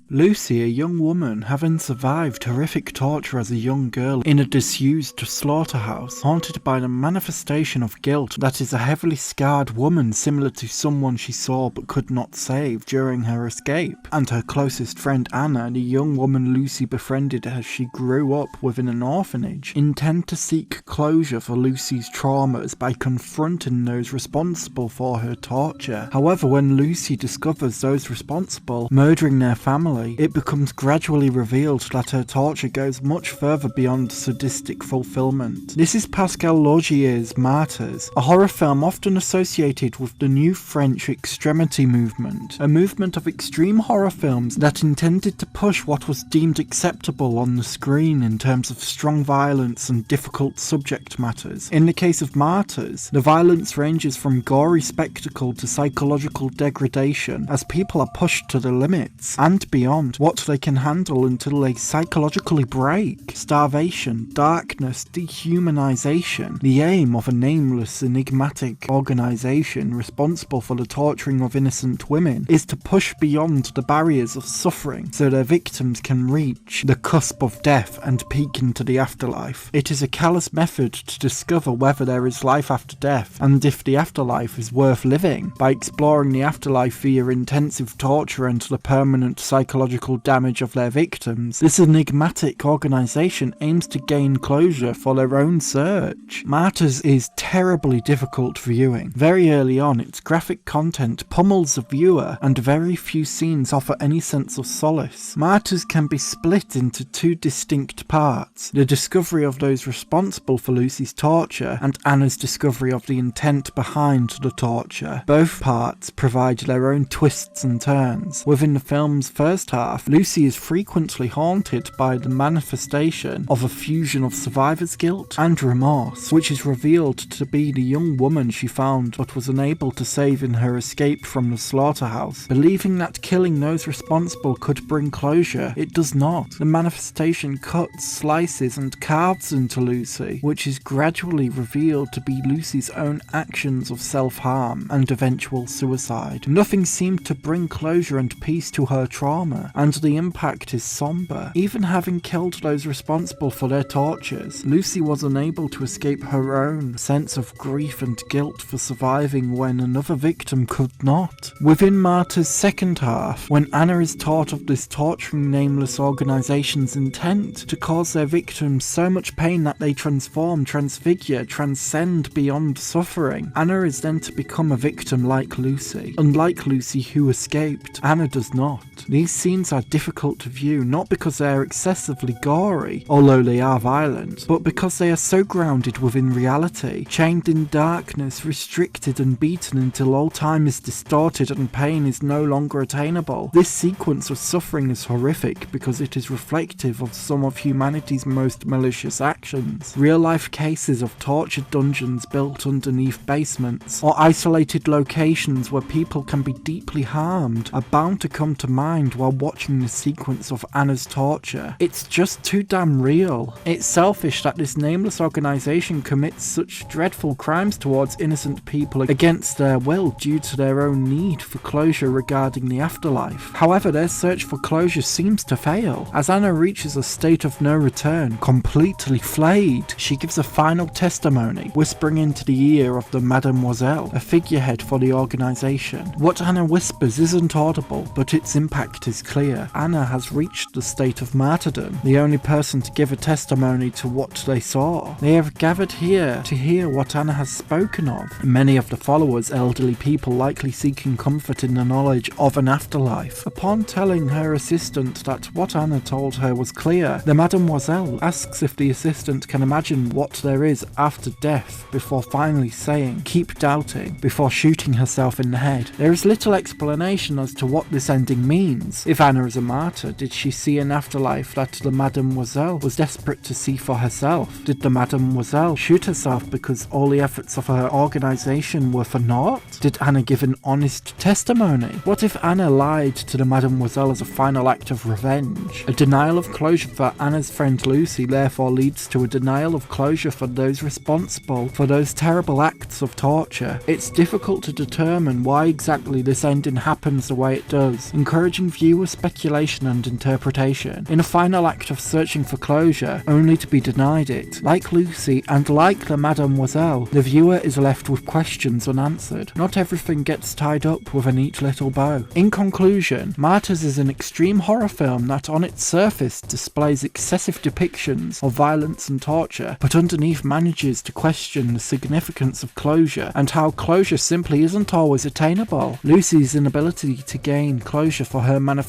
Lucy, a young woman having survived horrific torture as a young girl in a disused slaughterhouse, haunted by the manifestation of guilt that is a heavily scarred woman similar to someone she saw but could not save during her escape, and her closest friend Anna, the young woman Lucy befriended as she grew up within an orphanage, intend to seek closure for Lucy's traumas by confronting those responsible for her torture. However, when Lucy discovers those responsible murdering their family, it becomes gradually revealed that her torture goes much further beyond sadistic fulfillment. This is Pascal Laugier's Martyrs, a horror film often associated with the new French Extremity movement, a movement of extreme horror films that intended to push what was deemed acceptable on the screen in terms of strong violence and difficult subject matters. In the case of Martyrs, the violence ranges from gory spectacle to psychological degradation as people are pushed to the limits and beyond what they can handle until they psychologically break. Starvation, darkness, dehumanization. The aim of a nameless, enigmatic organization responsible for the torturing of innocent women is to push beyond the barriers of suffering so their victims can reach the cusp of death and peek into the afterlife. It is a callous method to discover whether there is life after death and if the afterlife is worth living. By exploring the afterlife via intensive torture and the permanent psychological damage of their victims, this enigmatic organization aims to gain closure for their own search. Martyrs is terribly difficult viewing. Very early on, its graphic content pummels the viewer, and very few scenes offer any sense of solace. Martyrs can be split into two distinct parts: the discovery of those responsible for Lucy's torture, and Anna's discovery of the intent behind the torture. Both parts provide their own twists and turns. Within the film's first half, Lucy is frequently haunted by the manifestation of a fusion of survivor's guilt and remorse, which is revealed to be the young woman she found but was unable to save in her escape from the slaughterhouse. Believing that killing those responsible could bring closure, it does not. The manifestation cuts, slices, and carves into Lucy, which is gradually revealed to be Lucy's own actions of self-harm and eventual suicide. Nothing seemed to bring closure and peace to her trauma, and the impact is somber. Even having killed those responsible for their tortures, Lucy was unable to escape her own sense of grief and guilt for surviving when another victim could not. Within Martyr's second half, when Anna is taught of this torturing nameless organization's intent to cause their victims so much pain that they transform, transfigure, transcend beyond suffering, Anna is then to become a victim like Lucy. Unlike Lucy, who escaped, Anna does not. These scenes are difficult to view, not because they are excessively gory, although they are violent, but because they are so grounded within reality, chained in darkness, restricted and beaten until all time is distorted and pain is no longer attainable. This sequence of suffering is horrific because it is reflective of some of humanity's most malicious actions. Real-life cases of tortured dungeons built underneath basements, or isolated locations where people can be deeply harmed, are bound to come to mind while watching the sequence of Anna's torture. It's just too damn real. It's selfish that this nameless organization commits such dreadful crimes towards innocent people against their will due to their own need for closure regarding the afterlife. However, their search for closure seems to fail. As Anna reaches a state of no return, completely flayed, she gives a final testimony, whispering into the ear of the Mademoiselle, a figurehead for the organization. What Anna whispers isn't audible, but its impact is clear. Anna has reached the state of martyrdom, the only person to give a testimony to what they saw. They have gathered here to hear what Anna has spoken of. Many of the followers, elderly people likely seeking comfort in the knowledge of an afterlife. Upon telling her assistant that what Anna told her was clear, the Mademoiselle asks if the assistant can imagine what there is after death, before finally saying, "Keep doubting," before shooting herself in the head. There is little explanation as to what this ending means, If Anna is a martyr, did she see an afterlife that the Mademoiselle was desperate to see for herself? Did the Mademoiselle shoot herself because all the efforts of her organisation were for naught? Did Anna give an honest testimony? What if Anna lied to the Mademoiselle as a final act of revenge? A denial of closure for Anna's friend Lucy therefore leads to a denial of closure for those responsible for those terrible acts of torture. It's difficult to determine why exactly this ending happens the way it does, encouraging viewer speculation and interpretation. In a final act of searching for closure, only to be denied it, like Lucy and like the Mademoiselle, the viewer is left with questions unanswered. Not everything gets tied up with a neat little bow. In conclusion, Martyrs is an extreme horror film that on its surface displays excessive depictions of violence and torture, but underneath manages to question the significance of closure and how closure simply isn't always attainable. Lucy's inability to gain closure for her manifestation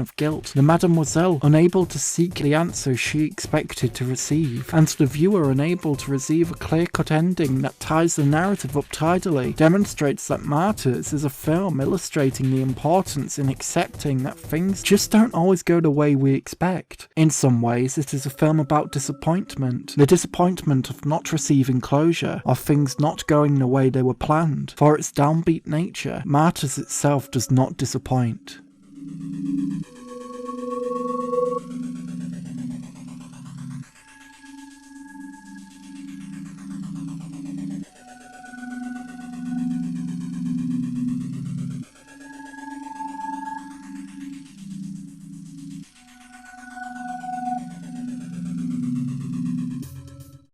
of guilt, the Mademoiselle unable to seek the answer she expected to receive, and the viewer unable to receive a clear-cut ending that ties the narrative up tidily, demonstrates that Martyrs is a film illustrating the importance in accepting that things just don't always go the way we expect. In some ways, it is a film about disappointment. The disappointment of not receiving closure, of things not going the way they were planned. For its downbeat nature, Martyrs itself does not disappoint.